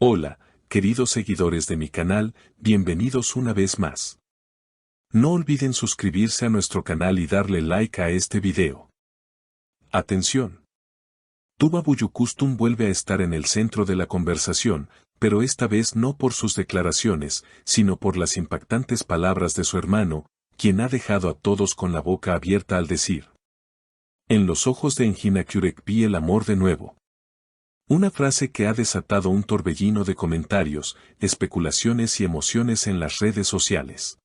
Hola, queridos seguidores de mi canal, bienvenidos una vez más. No olviden suscribirse a nuestro canal y darle like a este video. Atención. Tuba Büyüküstün vuelve a estar en el centro de la conversación, pero esta vez no por sus declaraciones, sino por las impactantes palabras de su hermano, quien ha dejado a todos con la boca abierta al decir: en los ojos de Engin Akyürek vi el amor de nuevo. Una frase que ha desatado un torbellino de comentarios, especulaciones y emociones en las redes sociales.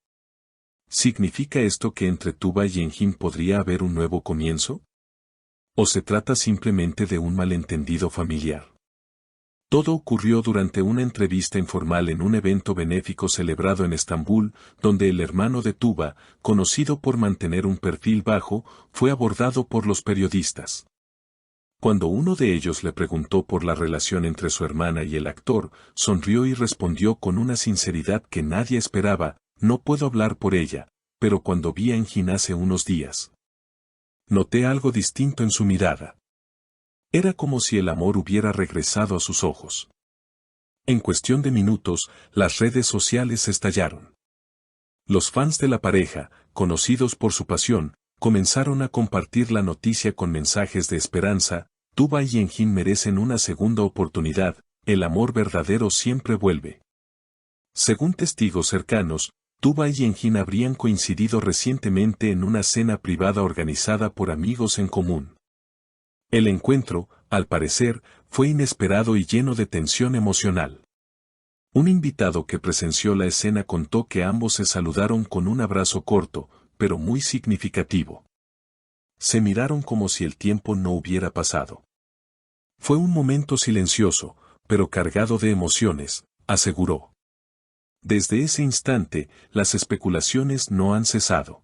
¿Significa esto que entre Tuba y Engin podría haber un nuevo comienzo? ¿O se trata simplemente de un malentendido familiar? Todo ocurrió durante una entrevista informal en un evento benéfico celebrado en Estambul, donde el hermano de Tuba, conocido por mantener un perfil bajo, fue abordado por los periodistas. Cuando uno de ellos le preguntó por la relación entre su hermana y el actor, sonrió y respondió con una sinceridad que nadie esperaba: no puedo hablar por ella, pero cuando vi a Engin hace unos días, noté algo distinto en su mirada. Era como si el amor hubiera regresado a sus ojos. En cuestión de minutos, las redes sociales estallaron. Los fans de la pareja, conocidos por su pasión, comenzaron a compartir la noticia con mensajes de esperanza: Tuba y Engin merecen una segunda oportunidad, el amor verdadero siempre vuelve. Según testigos cercanos, Tuba y Engin habrían coincidido recientemente en una cena privada organizada por amigos en común. El encuentro, al parecer, fue inesperado y lleno de tensión emocional. Un invitado que presenció la escena contó que ambos se saludaron con un abrazo corto, pero muy significativo. Se miraron como si el tiempo no hubiera pasado. Fue un momento silencioso, pero cargado de emociones, aseguró. Desde ese instante, las especulaciones no han cesado.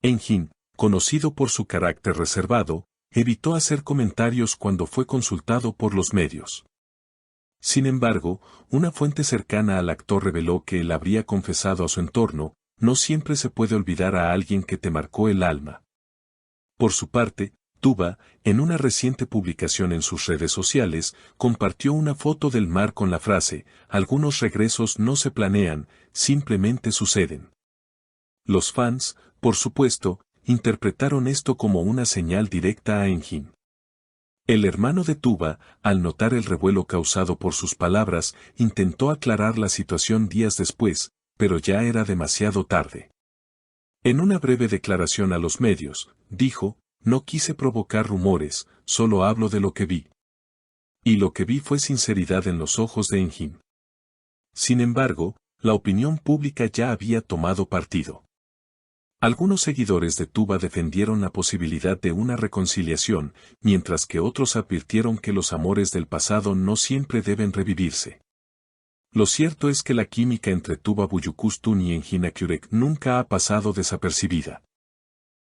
Engin, conocido por su carácter reservado, evitó hacer comentarios cuando fue consultado por los medios. Sin embargo, una fuente cercana al actor reveló que él habría confesado a su entorno: no siempre se puede olvidar a alguien que te marcó el alma. Por su parte, Tuba, en una reciente publicación en sus redes sociales, compartió una foto del mar con la frase: algunos regresos no se planean, simplemente suceden. Los fans, por supuesto, interpretaron esto como una señal directa a Engin. El hermano de Tuba, al notar el revuelo causado por sus palabras, intentó aclarar la situación días después, pero ya era demasiado tarde. En una breve declaración a los medios, dijo: no quise provocar rumores, solo hablo de lo que vi. Y lo que vi fue sinceridad en los ojos de Engin. Sin embargo, la opinión pública ya había tomado partido. Algunos seguidores de Tuba defendieron la posibilidad de una reconciliación, mientras que otros advirtieron que los amores del pasado no siempre deben revivirse. Lo cierto es que la química entre Tuba Büyüküstün y Engin Akyürek nunca ha pasado desapercibida.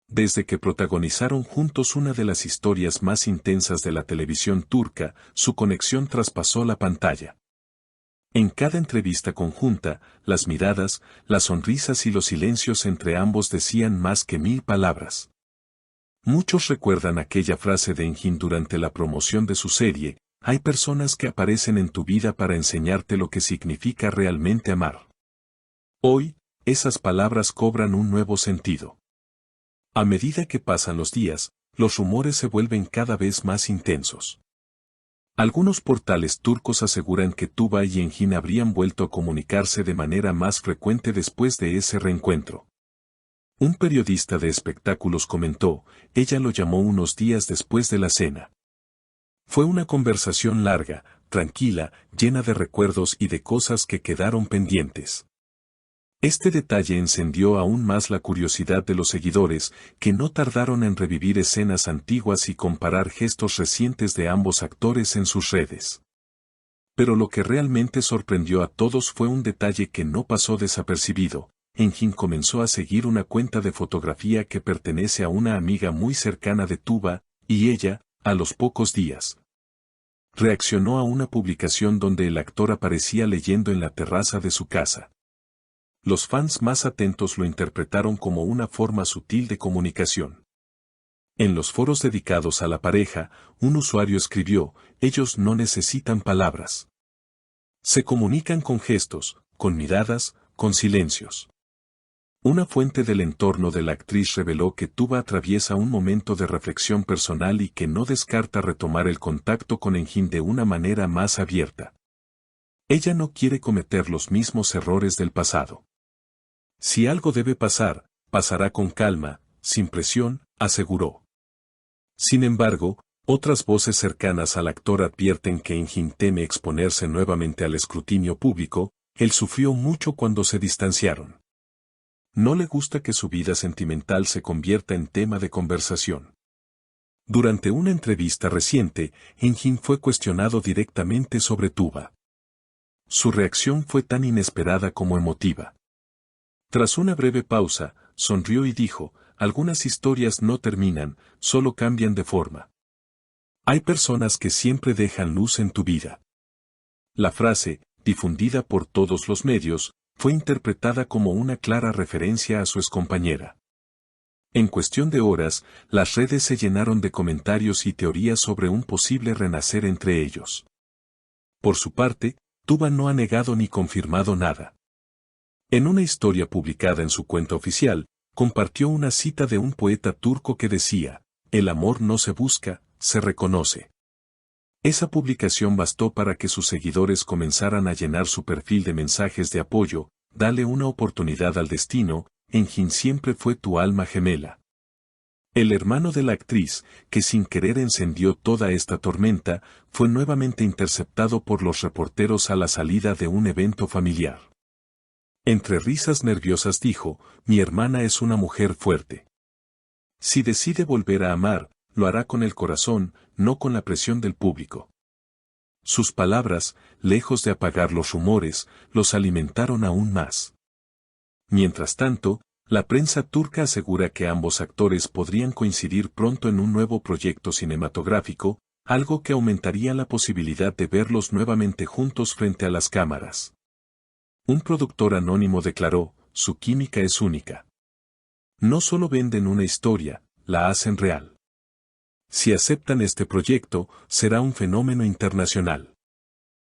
Desde que protagonizaron juntos una de las historias más intensas de la televisión turca, su conexión traspasó la pantalla. En cada entrevista conjunta, las miradas, las sonrisas y los silencios entre ambos decían más que 1000 palabras. Muchos recuerdan aquella frase de Engin durante la promoción de su serie: hay personas que aparecen en tu vida para enseñarte lo que significa realmente amar. Hoy, esas palabras cobran un nuevo sentido. A medida que pasan los días, los rumores se vuelven cada vez más intensos. Algunos portales turcos aseguran que Tuba y Engin habrían vuelto a comunicarse de manera más frecuente después de ese reencuentro. Un periodista de espectáculos comentó: ella lo llamó unos días después de la cena. Fue una conversación larga, tranquila, llena de recuerdos y de cosas que quedaron pendientes. Este detalle encendió aún más la curiosidad de los seguidores, que no tardaron en revivir escenas antiguas y comparar gestos recientes de ambos actores en sus redes. Pero lo que realmente sorprendió a todos fue un detalle que no pasó desapercibido: Engin comenzó a seguir una cuenta de fotografía que pertenece a una amiga muy cercana de Tuba, y ella, a los pocos días, reaccionó a una publicación donde el actor aparecía leyendo en la terraza de su casa. Los fans más atentos lo interpretaron como una forma sutil de comunicación. En los foros dedicados a la pareja, un usuario escribió: ellos no necesitan palabras. Se comunican con gestos, con miradas, con silencios. Una fuente del entorno de la actriz reveló que Tuba atraviesa un momento de reflexión personal y que no descarta retomar el contacto con Engin de una manera más abierta. Ella no quiere cometer los mismos errores del pasado. Si algo debe pasar, pasará con calma, sin presión, aseguró. Sin embargo, otras voces cercanas al actor advierten que Engin teme exponerse nuevamente al escrutinio público. Él sufrió mucho cuando se distanciaron. No le gusta que su vida sentimental se convierta en tema de conversación. Durante una entrevista reciente, Engin fue cuestionado directamente sobre Tuba. Su reacción fue tan inesperada como emotiva. Tras una breve pausa, sonrió y dijo, algunas historias no terminan, solo cambian de forma. Hay personas que siempre dejan luz en tu vida. La frase, difundida por todos los medios, fue interpretada como una clara referencia a su excompañera. En cuestión de horas, las redes se llenaron de comentarios y teorías sobre un posible renacer entre ellos. Por su parte, Tuba no ha negado ni confirmado nada. En una historia publicada en su cuenta oficial, compartió una cita de un poeta turco que decía, el amor no se busca, se reconoce. Esa publicación bastó para que sus seguidores comenzaran a llenar su perfil de mensajes de apoyo, dale una oportunidad al destino, Engin siempre fue tu alma gemela. El hermano de la actriz, que sin querer encendió toda esta tormenta, fue nuevamente interceptado por los reporteros a la salida de un evento familiar. Entre risas nerviosas dijo, mi hermana es una mujer fuerte. Si decide volver a amar, lo hará con el corazón, no con la presión del público. Sus palabras, lejos de apagar los rumores, los alimentaron aún más. Mientras tanto, la prensa turca asegura que ambos actores podrían coincidir pronto en un nuevo proyecto cinematográfico, algo que aumentaría la posibilidad de verlos nuevamente juntos frente a las cámaras. Un productor anónimo declaró, su química es única. No solo venden una historia, la hacen real. Si aceptan este proyecto, será un fenómeno internacional.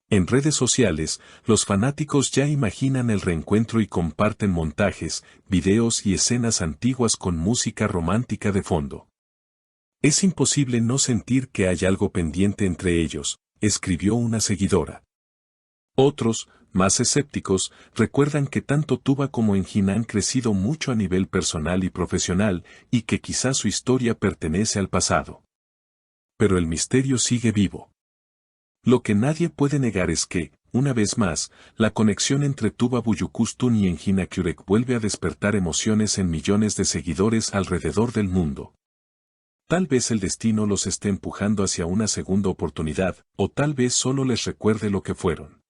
En redes sociales, los fanáticos ya imaginan el reencuentro y comparten montajes, videos y escenas antiguas con música romántica de fondo. Es imposible no sentir que hay algo pendiente entre ellos, escribió una seguidora. Otros, más escépticos, recuerdan que tanto Tuba como Engin han crecido mucho a nivel personal y profesional, y que quizás su historia pertenece al pasado. Pero el misterio sigue vivo. Lo que nadie puede negar es que, una vez más, la conexión entre Tuba Büyüküstün y Engin Akyürek vuelve a despertar emociones en millones de seguidores alrededor del mundo. Tal vez el destino los esté empujando hacia una segunda oportunidad, o tal vez solo les recuerde lo que fueron.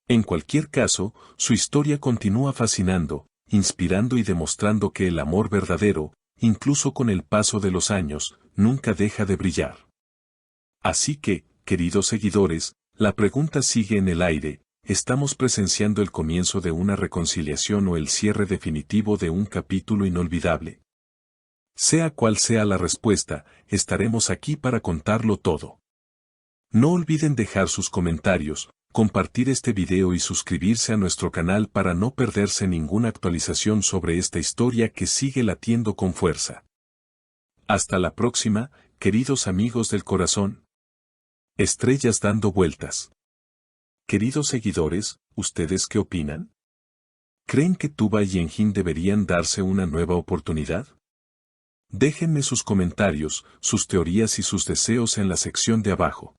En cualquier caso, su historia continúa fascinando, inspirando y demostrando que el amor verdadero, incluso con el paso de los años, nunca deja de brillar. Así que, queridos seguidores, la pregunta sigue en el aire, ¿estamos presenciando el comienzo de una reconciliación o el cierre definitivo de un capítulo inolvidable? Sea cual sea la respuesta, estaremos aquí para contarlo todo. No olviden dejar sus comentarios, compartir este video y suscribirse a nuestro canal para no perderse ninguna actualización sobre esta historia que sigue latiendo con fuerza. Hasta la próxima, queridos amigos del corazón. Estrellas dando vueltas. Queridos seguidores, ¿ustedes qué opinan? ¿Creen que Tuba y Engin deberían darse una nueva oportunidad? Déjenme sus comentarios, sus teorías y sus deseos en la sección de abajo.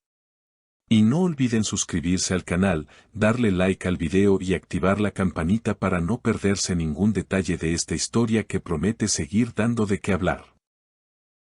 Y no olviden suscribirse al canal, darle like al video y activar la campanita para no perderse ningún detalle de esta historia que promete seguir dando de qué hablar.